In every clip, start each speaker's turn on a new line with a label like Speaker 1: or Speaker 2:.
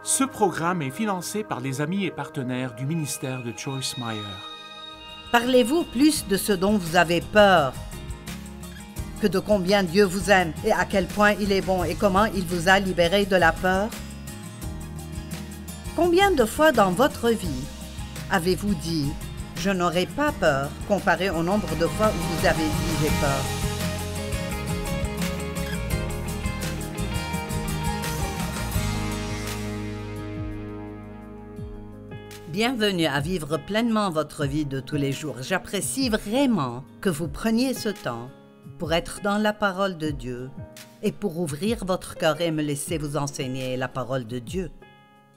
Speaker 1: Ce programme est financé par les amis et partenaires du ministère de Joyce Meyer.
Speaker 2: Parlez-vous plus de ce dont vous avez peur que de combien Dieu vous aime et à quel point il est bon et comment il vous a libéré de la peur? Combien de fois dans votre vie avez-vous dit « Je n'aurai pas peur » comparé au nombre de fois où vous avez dit « J'ai peur ». Bienvenue à vivre pleinement votre vie de tous les jours. J'apprécie vraiment que vous preniez ce temps pour être dans la parole de Dieu et pour ouvrir votre cœur et me laisser vous enseigner la parole de Dieu.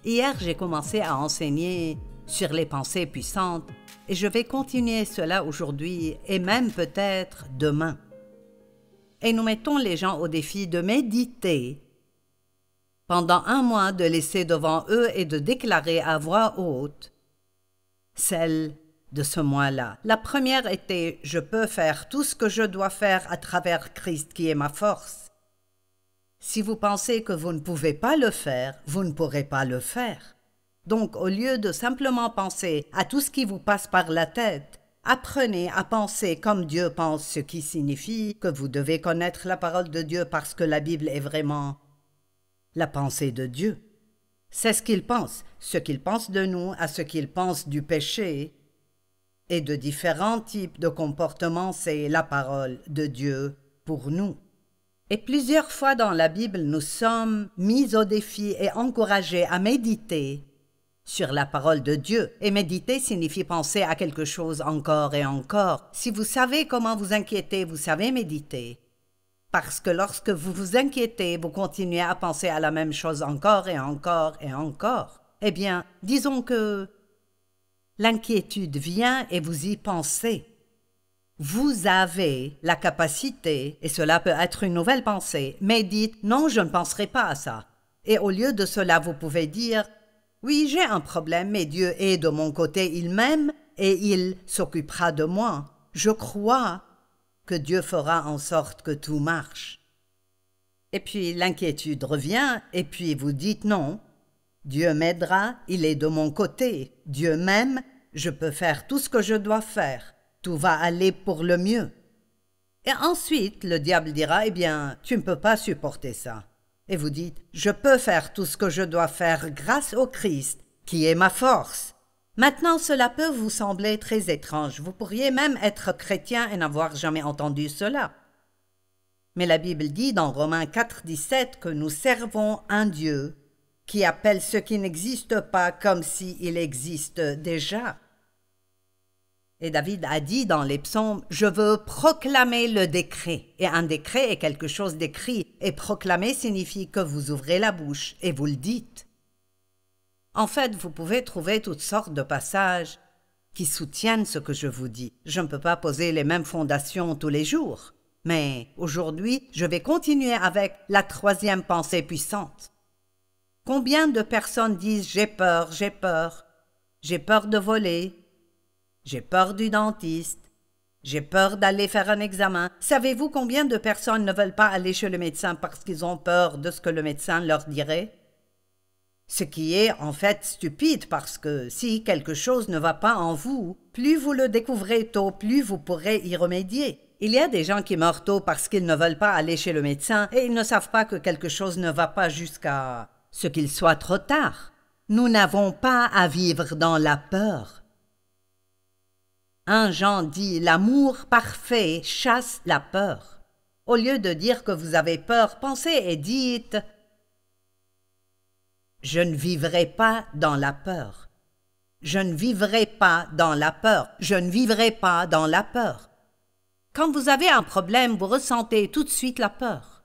Speaker 2: Hier, j'ai commencé à enseigner sur les pensées puissantes et je vais continuer cela aujourd'hui et même peut-être demain. Et nous mettons les gens au défi de méditer pendant un mois, de laisser devant eux et de déclarer à voix haute celle de ce mois-là. La première était « Je peux faire tout ce que je dois faire à travers Christ qui est ma force ». Si vous pensez que vous ne pouvez pas le faire, vous ne pourrez pas le faire. Donc, au lieu de simplement penser à tout ce qui vous passe par la tête, apprenez à penser comme Dieu pense, ce qui signifie que vous devez connaître la parole de Dieu parce que la Bible est vraiment la pensée de Dieu. C'est ce qu'il pense de nous, à ce qu'il pense du péché et de différents types de comportements, c'est la parole de Dieu pour nous. Et plusieurs fois dans la Bible, nous sommes mis au défi et encouragés à méditer sur la parole de Dieu. Et méditer signifie penser à quelque chose encore et encore. Si vous savez comment vous inquiéter, vous savez méditer. Parce que lorsque vous vous inquiétez, vous continuez à penser à la même chose encore et encore et encore. Eh bien, disons que l'inquiétude vient et vous y pensez. Vous avez la capacité, et cela peut être une nouvelle pensée, mais dites « Non, je ne penserai pas à ça ». Et au lieu de cela, vous pouvez dire « Oui, j'ai un problème, mais Dieu est de mon côté, il m'aime et il s'occupera de moi. Je crois que Dieu fera en sorte que tout marche. » Et puis l'inquiétude revient, et puis vous dites non, Dieu m'aidera, il est de mon côté, Dieu m'aime, je peux faire tout ce que je dois faire, tout va aller pour le mieux. Et ensuite, le diable dira, eh bien, tu ne peux pas supporter ça. Et vous dites, je peux faire tout ce que je dois faire grâce au Christ, qui est ma force. Maintenant, cela peut vous sembler très étrange. Vous pourriez même être chrétien et n'avoir jamais entendu cela. Mais la Bible dit dans Romains 4, 17 que nous servons un Dieu qui appelle ce qui n'existe pas comme s'il existe déjà. Et David a dit dans les psaumes, « Je veux proclamer le décret. » Et un décret est quelque chose d'écrit. Et proclamer signifie que vous ouvrez la bouche et vous le dites. En fait, vous pouvez trouver toutes sortes de passages qui soutiennent ce que je vous dis. Je ne peux pas poser les mêmes fondations tous les jours. Mais aujourd'hui, je vais continuer avec la troisième pensée puissante. Combien de personnes disent « J'ai peur, j'ai peur. J'ai peur de voler. J'ai peur du dentiste. J'ai peur d'aller faire un examen. » Savez-vous combien de personnes ne veulent pas aller chez le médecin parce qu'ils ont peur de ce que le médecin leur dirait? Ce qui est en fait stupide parce que si quelque chose ne va pas en vous, plus vous le découvrez tôt, plus vous pourrez y remédier. Il y a des gens qui meurent tôt parce qu'ils ne veulent pas aller chez le médecin et ils ne savent pas que quelque chose ne va pas jusqu'à ce qu'il soit trop tard. Nous n'avons pas à vivre dans la peur. 1 Jean dit « L'amour parfait chasse la peur ». Au lieu de dire que vous avez peur, pensez et dites « Je ne vivrai pas dans la peur. Je ne vivrai pas dans la peur. Je ne vivrai pas dans la peur. » Quand vous avez un problème, vous ressentez tout de suite la peur.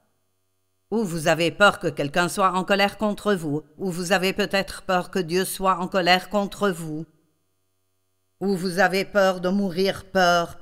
Speaker 2: Ou vous avez peur que quelqu'un soit en colère contre vous, ou vous avez peut-être peur que Dieu soit en colère contre vous, ou vous avez peur de mourir, peur.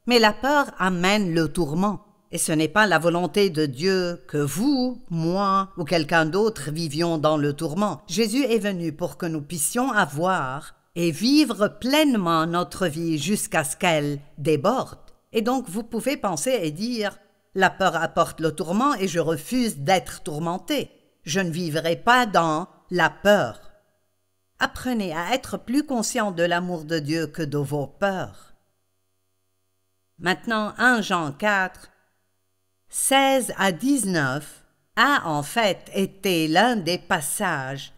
Speaker 2: Mais la peur amène le tourment. Et ce n'est pas la volonté de Dieu que vous, moi ou quelqu'un d'autre vivions dans le tourment. Jésus est venu pour que nous puissions avoir et vivre pleinement notre vie jusqu'à ce qu'elle déborde. Et donc vous pouvez penser et dire « La peur apporte le tourment et je refuse d'être tourmenté. Je ne vivrai pas dans la peur. Apprenez à être plus conscient de l'amour de Dieu que de vos peurs. Maintenant, 1 Jean 4, 16 à 19 a en fait été l'un des passages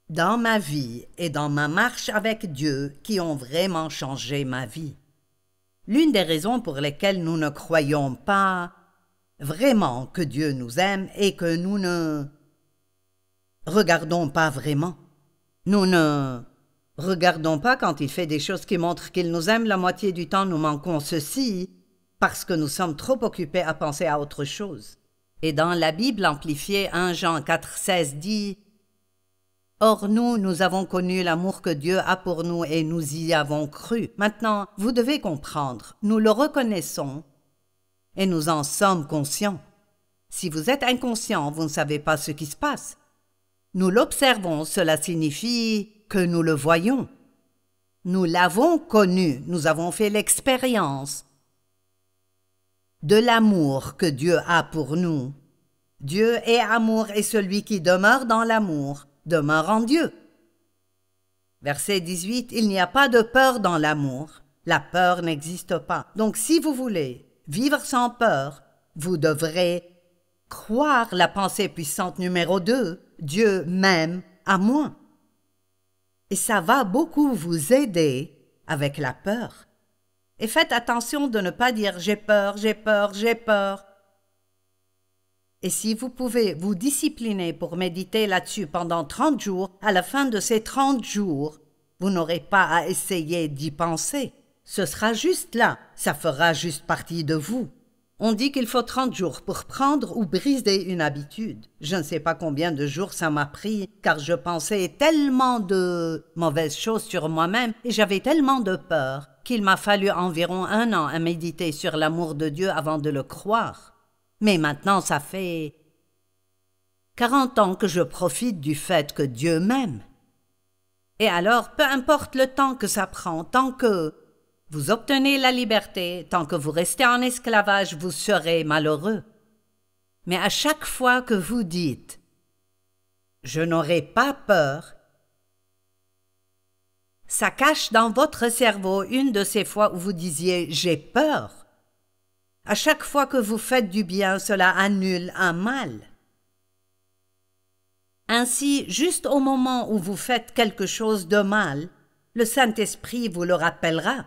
Speaker 2: dans ma vie et dans ma marche avec Dieu qui ont vraiment changé ma vie. L'une des raisons pour lesquelles nous ne croyons pas vraiment que Dieu nous aime et que nous ne regardons pas vraiment. Nous ne regardons pas quand il fait des choses qui montrent qu'il nous aime. La moitié du temps, nous manquons ceci parce que nous sommes trop occupés à penser à autre chose. Et dans la Bible amplifiée, 1 Jean 4, 16 dit « Or nous avons connu l'amour que Dieu a pour nous et nous y avons cru. Maintenant, vous devez comprendre, nous le reconnaissons et nous en sommes conscients. Si vous êtes inconscient, vous ne savez pas ce qui se passe. Nous l'observons, cela signifie que nous le voyons. Nous l'avons connu, nous avons fait l'expérience de l'amour que Dieu a pour nous. Dieu est amour et celui qui demeure dans l'amour demeure en Dieu. » Verset 18, « Il n'y a pas de peur dans l'amour. La peur n'existe pas. Donc si vous voulez vivre sans peur, vous devrez croire la pensée puissante numéro 2, Dieu m'aime à moi. Et ça va beaucoup vous aider avec la peur. Et faites attention de ne pas dire « j'ai peur, j'ai peur, j'ai peur ». Et si vous pouvez vous discipliner pour méditer là-dessus pendant 30 jours, à la fin de ces 30 jours, vous n'aurez pas à essayer d'y penser. Ce sera juste là, ça fera juste partie de vous. On dit qu'il faut 30 jours pour prendre ou briser une habitude. Je ne sais pas combien de jours ça m'a pris, car je pensais tellement de mauvaises choses sur moi-même et j'avais tellement de peur qu'il m'a fallu environ 1 an à méditer sur l'amour de Dieu avant de le croire. Mais maintenant, ça fait 40 ans que je profite du fait que Dieu m'aime. Et alors, peu importe le temps que ça prend, tant que vous obtenez la liberté, tant que vous restez en esclavage, vous serez malheureux. Mais à chaque fois que vous dites « je n'aurai pas peur », ça cache dans votre cerveau une de ces fois où vous disiez « j'ai peur ». À chaque fois que vous faites du bien, cela annule un mal. Ainsi, juste au moment où vous faites quelque chose de mal, le Saint-Esprit vous le rappellera.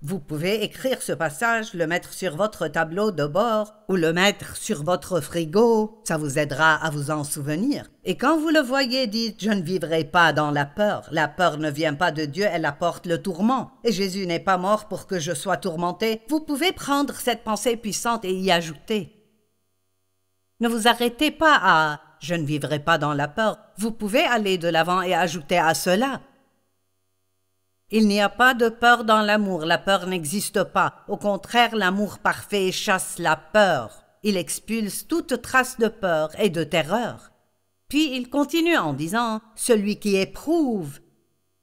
Speaker 2: Vous pouvez écrire ce passage, le mettre sur votre tableau de bord ou le mettre sur votre frigo, ça vous aidera à vous en souvenir. Et quand vous le voyez, dites « je ne vivrai pas dans la peur ». La peur ne vient pas de Dieu, elle apporte le tourment. Et Jésus n'est pas mort pour que je sois tourmenté. Vous pouvez prendre cette pensée puissante et y ajouter. Ne vous arrêtez pas à « je ne vivrai pas dans la peur ». Vous pouvez aller de l'avant et ajouter à cela. Il n'y a pas de peur dans l'amour, la peur n'existe pas. Au contraire, l'amour parfait chasse la peur. Il expulse toute trace de peur et de terreur. Puis il continue en disant « Celui qui éprouve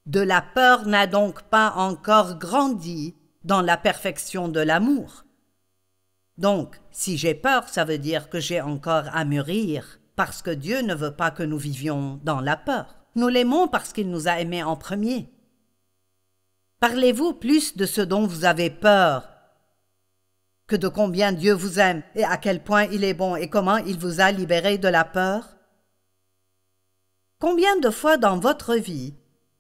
Speaker 2: de la peur n'a donc pas encore grandi dans la perfection de l'amour. » Donc, si j'ai peur, ça veut dire que j'ai encore à mûrir, parce que Dieu ne veut pas que nous vivions dans la peur. Nous l'aimons parce qu'il nous a aimés en premier. Parlez-vous plus de ce dont vous avez peur que de combien Dieu vous aime et à quel point il est bon et comment il vous a libéré de la peur? Combien de fois dans votre vie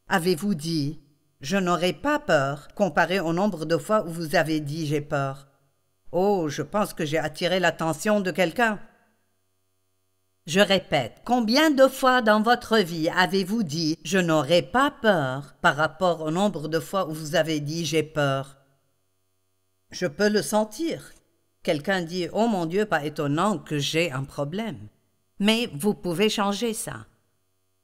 Speaker 2: avez-vous dit « je n'aurai pas peur » comparé au nombre de fois où vous avez dit « j'ai peur ». Oh, je pense que j'ai attiré l'attention de quelqu'un. Je répète, combien de fois dans votre vie avez-vous dit « je n'aurai pas peur » par rapport au nombre de fois où vous avez dit « j'ai peur ». Je peux le sentir. Quelqu'un dit « oh mon Dieu, pas étonnant que j'ai un problème ». Mais vous pouvez changer ça.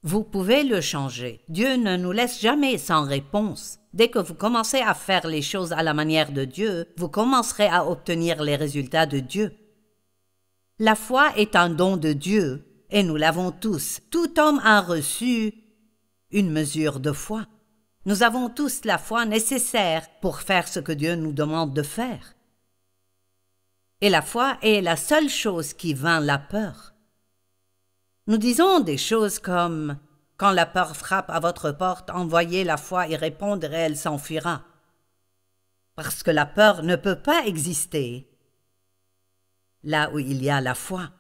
Speaker 2: Vous pouvez le changer. Dieu ne nous laisse jamais sans réponse. Dès que vous commencez à faire les choses à la manière de Dieu, vous commencerez à obtenir les résultats de Dieu. La foi est un don de Dieu, et nous l'avons tous. Tout homme a reçu une mesure de foi. Nous avons tous la foi nécessaire pour faire ce que Dieu nous demande de faire. Et la foi est la seule chose qui vainc la peur. Nous disons des choses comme « Quand la peur frappe à votre porte, envoyez la foi y répondre et elle s'enfuira. » Parce que la peur ne peut pas exister là où il y a la foi.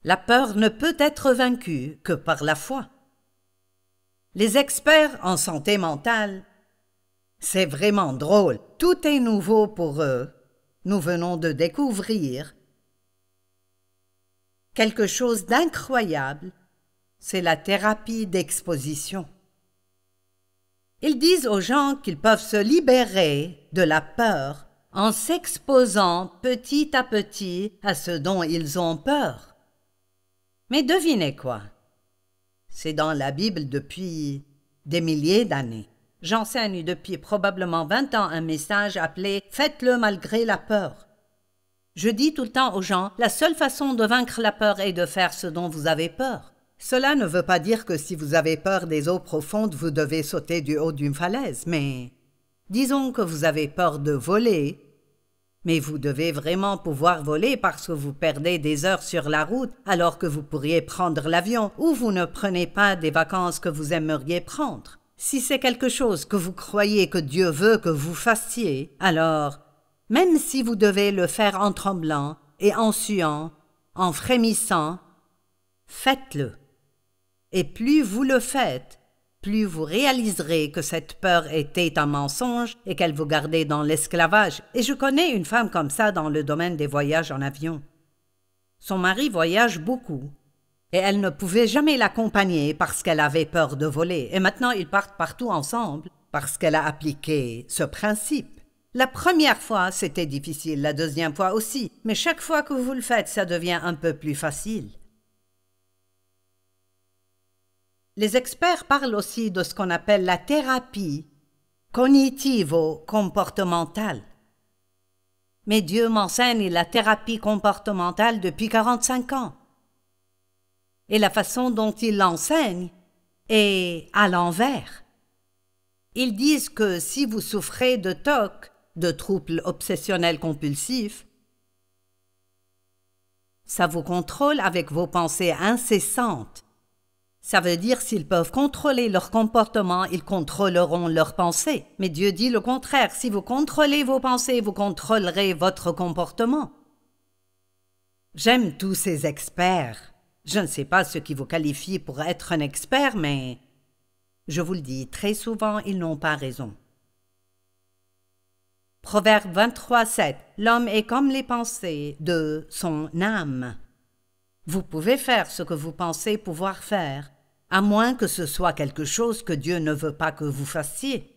Speaker 2: La peur ne peut être vaincue que par la foi. Les experts en santé mentale, c'est vraiment drôle, tout est nouveau pour eux. Nous venons de découvrir quelque chose d'incroyable, c'est la thérapie d'exposition. Ils disent aux gens qu'ils peuvent se libérer de la peur en s'exposant petit à petit à ce dont ils ont peur. Mais devinez quoi? C'est dans la Bible depuis des milliers d'années. J'enseigne depuis probablement 20 ans un message appelé « Faites-le malgré la peur ». Je dis tout le temps aux gens, la seule façon de vaincre la peur est de faire ce dont vous avez peur. Cela ne veut pas dire que si vous avez peur des eaux profondes, vous devez sauter du haut d'une falaise, mais disons que vous avez peur de voler, mais vous devez vraiment pouvoir voler parce que vous perdez des heures sur la route alors que vous pourriez prendre l'avion ou vous ne prenez pas des vacances que vous aimeriez prendre. Si c'est quelque chose que vous croyez que Dieu veut que vous fassiez, alors, même si vous devez le faire en tremblant et en suant, en frémissant, faites-le. Et plus vous le faites, plus vous réaliserez que cette peur était un mensonge et qu'elle vous gardait dans l'esclavage. Et je connais une femme comme ça dans le domaine des voyages en avion. Son mari voyage beaucoup et elle ne pouvait jamais l'accompagner parce qu'elle avait peur de voler. Et maintenant, ils partent partout ensemble parce qu'elle a appliqué ce principe. La première fois, c'était difficile, la deuxième fois aussi, mais chaque fois que vous le faites, ça devient un peu plus facile. Les experts parlent aussi de ce qu'on appelle la thérapie cognitivo-comportementale. Mais Dieu m'enseigne la thérapie comportementale depuis 45 ans. Et la façon dont il l'enseigne est à l'envers. Ils disent que si vous souffrez de TOC, de troubles obsessionnels compulsifs, ça vous contrôle avec vos pensées incessantes. Ça veut dire s'ils peuvent contrôler leur comportement, ils contrôleront leurs pensées. Mais Dieu dit le contraire. Si vous contrôlez vos pensées, vous contrôlerez votre comportement. J'aime tous ces experts. Je ne sais pas ce qui vous qualifie pour être un expert, mais je vous le dis, très souvent, ils n'ont pas raison. Proverbe 23:7. L'homme est comme les pensées de son âme. Vous pouvez faire ce que vous pensez pouvoir faire, à moins que ce soit quelque chose que Dieu ne veut pas que vous fassiez.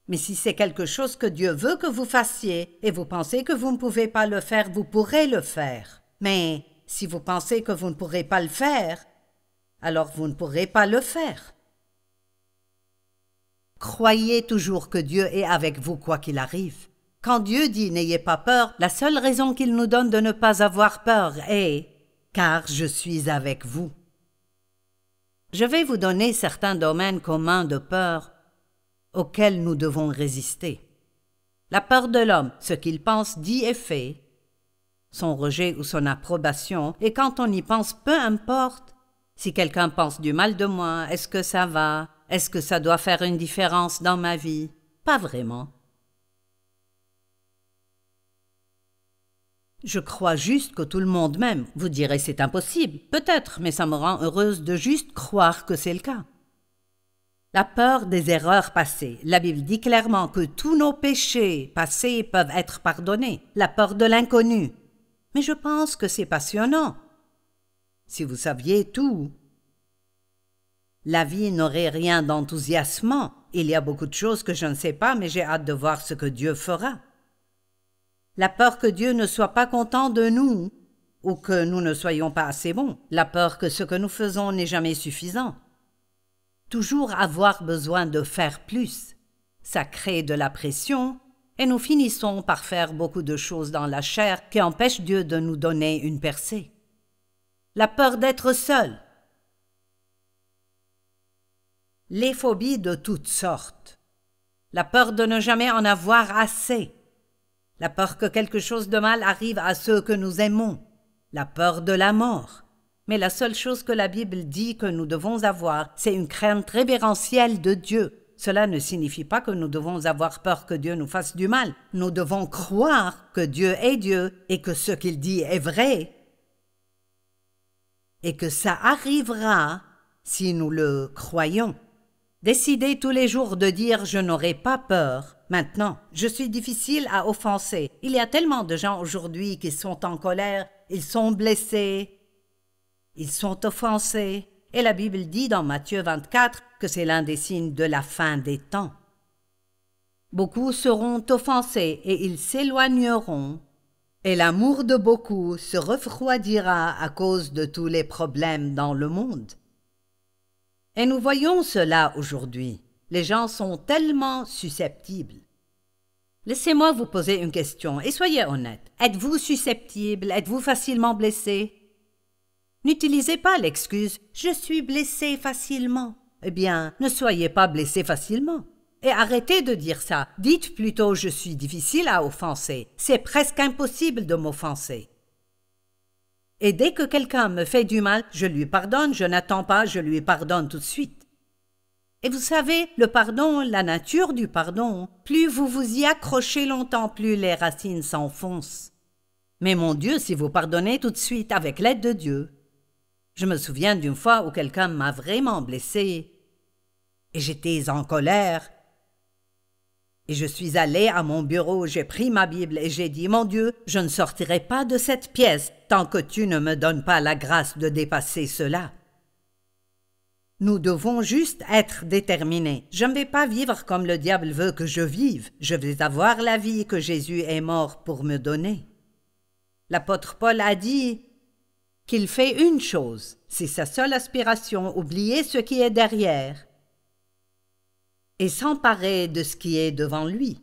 Speaker 2: Mais si c'est quelque chose que Dieu veut que vous fassiez et vous pensez que vous ne pouvez pas le faire, vous pourrez le faire. Mais si vous pensez que vous ne pourrez pas le faire, alors vous ne pourrez pas le faire. Croyez toujours que Dieu est avec vous quoi qu'il arrive. Quand Dieu dit « n'ayez pas peur », la seule raison qu'il nous donne de ne pas avoir peur est « car je suis avec vous ». Je vais vous donner certains domaines communs de peur auxquels nous devons résister. La peur de l'homme, ce qu'il pense, dit et fait, son rejet ou son approbation, et quand on y pense, peu importe. Si quelqu'un pense du mal de moi, est-ce que ça va? Est-ce que ça doit faire une différence dans ma vie? Pas vraiment. Je crois juste que tout le monde m'aime. Vous direz c'est impossible. Peut-être, mais ça me rend heureuse de juste croire que c'est le cas. La peur des erreurs passées. La Bible dit clairement que tous nos péchés passés peuvent être pardonnés. La peur de l'inconnu. Mais je pense que c'est passionnant. Si vous saviez tout, la vie n'aurait rien d'enthousiasmant. Il y a beaucoup de choses que je ne sais pas, mais j'ai hâte de voir ce que Dieu fera. La peur que Dieu ne soit pas content de nous ou que nous ne soyons pas assez bons. La peur que ce que nous faisons n'est jamais suffisant. Toujours avoir besoin de faire plus. Ça crée de la pression et nous finissons par faire beaucoup de choses dans la chair qui empêchent Dieu de nous donner une percée. La peur d'être seul. Les phobies de toutes sortes. La peur de ne jamais en avoir assez. La peur que quelque chose de mal arrive à ceux que nous aimons. La peur de la mort. Mais la seule chose que la Bible dit que nous devons avoir, c'est une crainte révérentielle de Dieu. Cela ne signifie pas que nous devons avoir peur que Dieu nous fasse du mal. Nous devons croire que Dieu est Dieu et que ce qu'il dit est vrai. Et que ça arrivera si nous le croyons. Décidez tous les jours de dire « je n'aurai pas peur ». Maintenant, je suis difficile à offenser. Il y a tellement de gens aujourd'hui qui sont en colère, ils sont blessés, ils sont offensés. Et la Bible dit dans Matthieu 24 que c'est l'un des signes de la fin des temps. Beaucoup seront offensés et ils s'éloigneront, et l'amour de beaucoup se refroidira à cause de tous les problèmes dans le monde. Et nous voyons cela aujourd'hui. Les gens sont tellement susceptibles. Laissez-moi vous poser une question et soyez honnête. Êtes-vous susceptible? Êtes-vous facilement blessé? N'utilisez pas l'excuse « je suis blessé facilement ». Eh bien, ne soyez pas blessé facilement. Et arrêtez de dire ça. Dites plutôt « je suis difficile à offenser ». C'est presque impossible de m'offenser. Et dès que quelqu'un me fait du mal, je lui pardonne, je n'attends pas, je lui pardonne tout de suite. Et vous savez, le pardon, la nature du pardon, plus vous vous y accrochez longtemps, plus les racines s'enfoncent. Mais mon Dieu, si vous pardonnez tout de suite avec l'aide de Dieu. Je me souviens d'une fois où quelqu'un m'a vraiment blessé et j'étais en colère. Et je suis allé à mon bureau, j'ai pris ma Bible et j'ai dit « Mon Dieu, je ne sortirai pas de cette pièce tant que tu ne me donnes pas la grâce de dépasser cela. » Nous devons juste être déterminés. Je ne vais pas vivre comme le diable veut que je vive. Je vais avoir la vie que Jésus est mort pour me donner. L'apôtre Paul a dit qu'il fait une chose, c'est sa seule aspiration, oublier ce qui est derrière et s'emparer de ce qui est devant lui.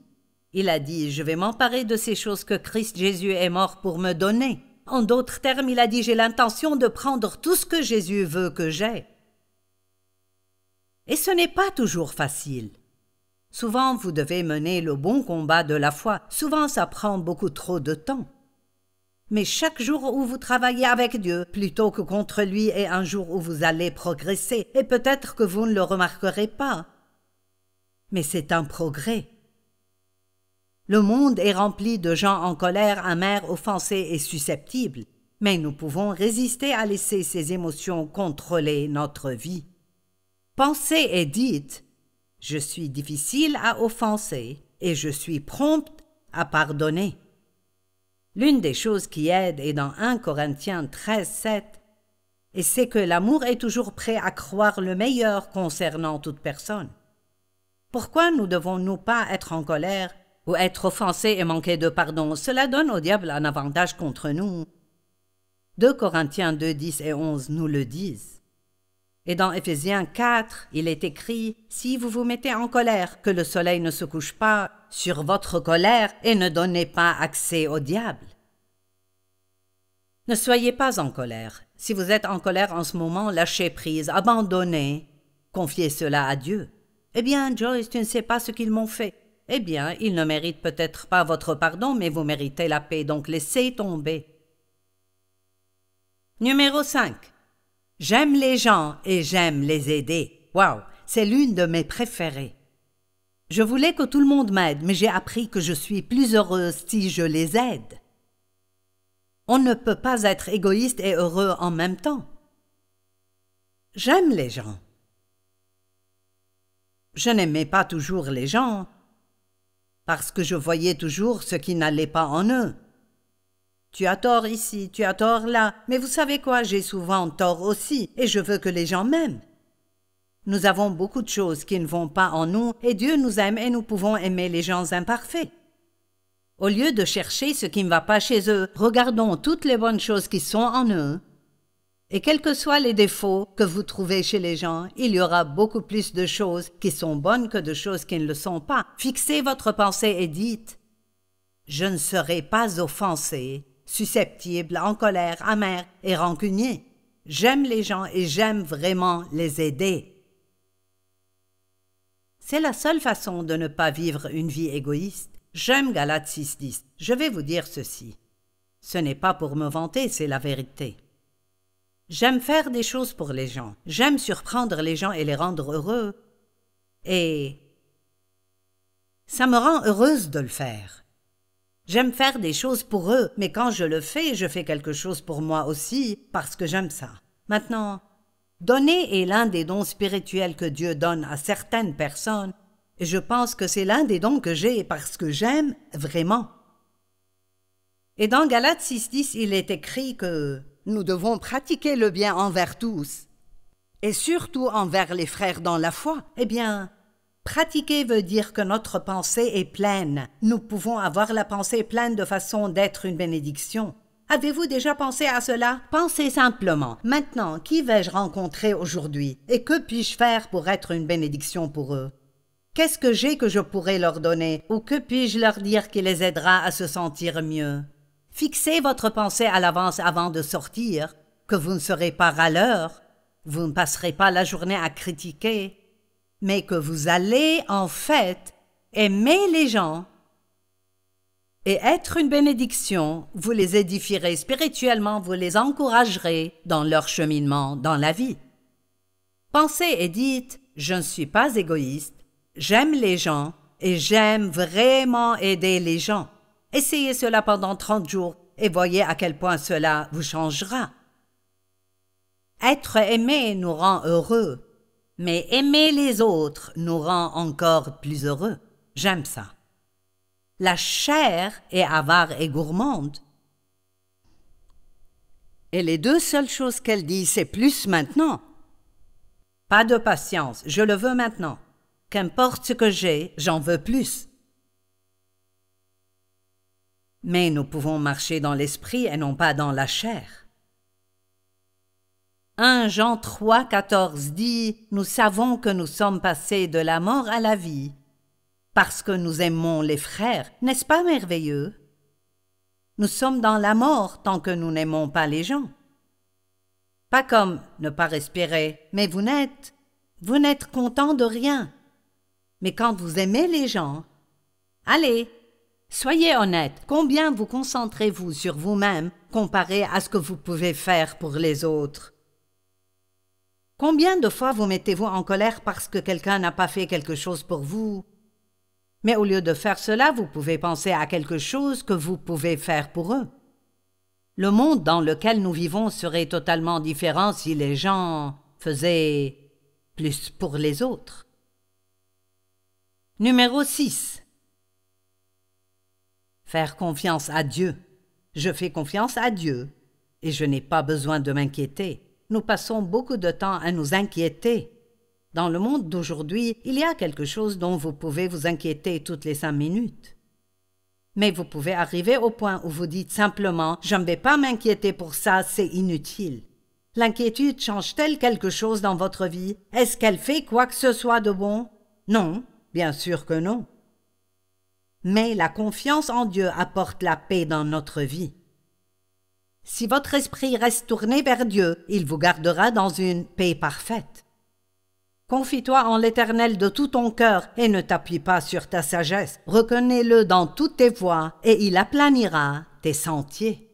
Speaker 2: Il a dit « Je vais m'emparer de ces choses que Christ Jésus est mort pour me donner ». En d'autres termes, il a dit « J'ai l'intention de prendre tout ce que Jésus veut que j'ai ». Et ce n'est pas toujours facile. Souvent, vous devez mener le bon combat de la foi. Souvent, ça prend beaucoup trop de temps. Mais chaque jour où vous travaillez avec Dieu, plutôt que contre lui, est un jour où vous allez progresser. Et peut-être que vous ne le remarquerez pas. Mais c'est un progrès. Le monde est rempli de gens en colère, amers, offensés et susceptibles. Mais nous pouvons résister à laisser ces émotions contrôler notre vie. Pensez et dites « Je suis difficile à offenser et je suis prompte à pardonner ». L'une des choses qui aide est dans 1 Corinthiens 13, 7, et c'est que l'amour est toujours prêt à croire le meilleur concernant toute personne. Pourquoi ne devons-nous pas être en colère ou être offensés et manquer de pardon? Cela donne au diable un avantage contre nous. 2 Corinthiens 2, 10 et 11 nous le disent. Et dans Éphésiens 4, il est écrit « Si vous vous mettez en colère, que le soleil ne se couche pas sur votre colère et ne donnez pas accès au diable. » Ne soyez pas en colère. Si vous êtes en colère en ce moment, lâchez prise, abandonnez, confiez cela à Dieu. « Eh bien, Joyce, tu ne sais pas ce qu'ils m'ont fait. » Eh bien, ils ne méritent peut-être pas votre pardon, mais vous méritez la paix, donc laissez tomber. Numéro 5. J'aime les gens et j'aime les aider. Wow, c'est l'une de mes préférées. Je voulais que tout le monde m'aide, mais j'ai appris que je suis plus heureuse si je les aide. On ne peut pas être égoïste et heureux en même temps. J'aime les gens. Je n'aimais pas toujours les gens, parce que je voyais toujours ce qui n'allait pas en eux. Tu as tort ici, tu as tort là, mais vous savez quoi, j'ai souvent tort aussi, et je veux que les gens m'aiment. Nous avons beaucoup de choses qui ne vont pas en nous, et Dieu nous aime et nous pouvons aimer les gens imparfaits. Au lieu de chercher ce qui ne va pas chez eux, regardons toutes les bonnes choses qui sont en eux. Et quels que soient les défauts que vous trouvez chez les gens, il y aura beaucoup plus de choses qui sont bonnes que de choses qui ne le sont pas. Fixez votre pensée et dites « Je ne serai pas offensé, susceptible, en colère, amer et rancunier. J'aime les gens et j'aime vraiment les aider. » C'est la seule façon de ne pas vivre une vie égoïste. J'aime Galates 6.10. Je vais vous dire ceci. Ce n'est pas pour me vanter, c'est la vérité. J'aime faire des choses pour les gens. J'aime surprendre les gens et les rendre heureux. Et ça me rend heureuse de le faire. J'aime faire des choses pour eux, mais quand je fais quelque chose pour moi aussi, parce que j'aime ça. Maintenant, donner est l'un des dons spirituels que Dieu donne à certaines personnes, et je pense que c'est l'un des dons que j'ai parce que j'aime vraiment. Et dans Galates 6:10, il est écrit que nous devons pratiquer le bien envers tous, et surtout envers les frères dans la foi. Eh bien, pratiquer veut dire que notre pensée est pleine. Nous pouvons avoir la pensée pleine de façon d'être une bénédiction. Avez-vous déjà pensé à cela? Pensez simplement. Maintenant, qui vais-je rencontrer aujourd'hui? Et que puis-je faire pour être une bénédiction pour eux? Qu'est-ce que j'ai que je pourrais leur donner? Ou que puis-je leur dire qui les aidera à se sentir mieux? Fixez votre pensée à l'avance avant de sortir, que vous ne serez pas râleur, vous ne passerez pas la journée à critiquer, mais que vous allez, en fait, aimer les gens et être une bénédiction. Vous les édifierez spirituellement, vous les encouragerez dans leur cheminement dans la vie. Pensez et dites « Je ne suis pas égoïste, j'aime les gens et j'aime vraiment aider les gens. » Essayez cela pendant 30 jours et voyez à quel point cela vous changera. Être aimé nous rend heureux, mais aimer les autres nous rend encore plus heureux. J'aime ça. La chair est avare et gourmande. Et les deux seules choses qu'elle dit, c'est plus maintenant. Pas de patience, je le veux maintenant. Qu'importe ce que j'ai, j'en veux plus. Mais nous pouvons marcher dans l'esprit et non pas dans la chair. 1 Jean 3,14 dit « Nous savons que nous sommes passés de la mort à la vie, parce que nous aimons les frères. » N'est-ce pas merveilleux? Nous sommes dans la mort tant que nous n'aimons pas les gens. Pas comme ne pas respirer, mais vous n'êtes content de rien. Mais quand vous aimez les gens, allez, soyez honnête, combien vous concentrez-vous sur vous-même comparé à ce que vous pouvez faire pour les autres? Combien de fois vous mettez-vous en colère parce que quelqu'un n'a pas fait quelque chose pour vous? Mais au lieu de faire cela, vous pouvez penser à quelque chose que vous pouvez faire pour eux. Le monde dans lequel nous vivons serait totalement différent si les gens faisaient plus pour les autres. Numéro 6. Faire confiance à Dieu. Je fais confiance à Dieu et je n'ai pas besoin de m'inquiéter. Nous passons beaucoup de temps à nous inquiéter. Dans le monde d'aujourd'hui, il y a quelque chose dont vous pouvez vous inquiéter toutes les 5 minutes. Mais vous pouvez arriver au point où vous dites simplement « Je ne vais pas m'inquiéter pour ça, c'est inutile ». L'inquiétude change-t-elle quelque chose dans votre vie? Est-ce qu'elle fait quoi que ce soit de bon? Non, bien sûr que non. Mais la confiance en Dieu apporte la paix dans notre vie. Si votre esprit reste tourné vers Dieu, il vous gardera dans une paix parfaite. Confie-toi en l'Éternel de tout ton cœur et ne t'appuie pas sur ta sagesse. Reconnais-le dans toutes tes voies et il aplanira tes sentiers.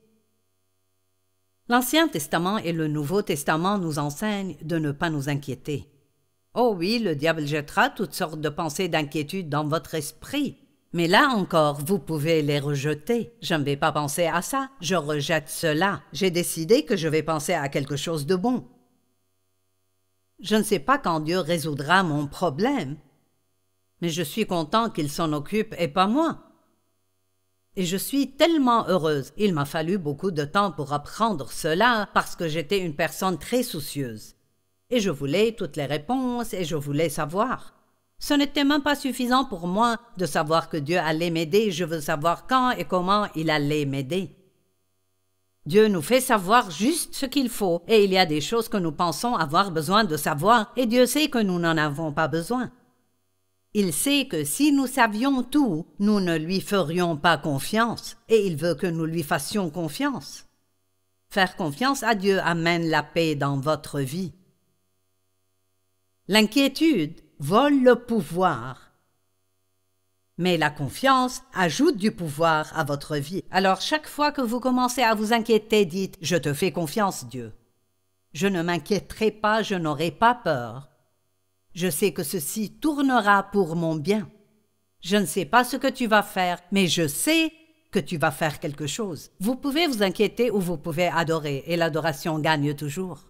Speaker 2: L'Ancien Testament et le Nouveau Testament nous enseignent de ne pas nous inquiéter. Oh oui, le diable jettera toutes sortes de pensées d'inquiétude dans votre esprit. Mais là encore, vous pouvez les rejeter. Je ne vais pas penser à ça, je rejette cela. J'ai décidé que je vais penser à quelque chose de bon. Je ne sais pas quand Dieu résoudra mon problème, mais je suis content qu'il s'en occupe et pas moi. Et je suis tellement heureuse. Il m'a fallu beaucoup de temps pour apprendre cela parce que j'étais une personne très soucieuse. Et je voulais toutes les réponses et je voulais savoir. Ce n'était même pas suffisant pour moi de savoir que Dieu allait m'aider, je veux savoir quand et comment il allait m'aider. Dieu nous fait savoir juste ce qu'il faut, et il y a des choses que nous pensons avoir besoin de savoir, et Dieu sait que nous n'en avons pas besoin. Il sait que si nous savions tout, nous ne lui ferions pas confiance, et il veut que nous lui fassions confiance. Faire confiance à Dieu amène la paix dans votre vie. L'inquiétude vole le pouvoir. Mais la confiance ajoute du pouvoir à votre vie. Alors chaque fois que vous commencez à vous inquiéter, dites « Je te fais confiance, Dieu ». Je ne m'inquiéterai pas, je n'aurai pas peur. Je sais que ceci tournera pour mon bien. Je ne sais pas ce que tu vas faire, mais je sais que tu vas faire quelque chose. Vous pouvez vous inquiéter ou vous pouvez adorer, et l'adoration gagne toujours.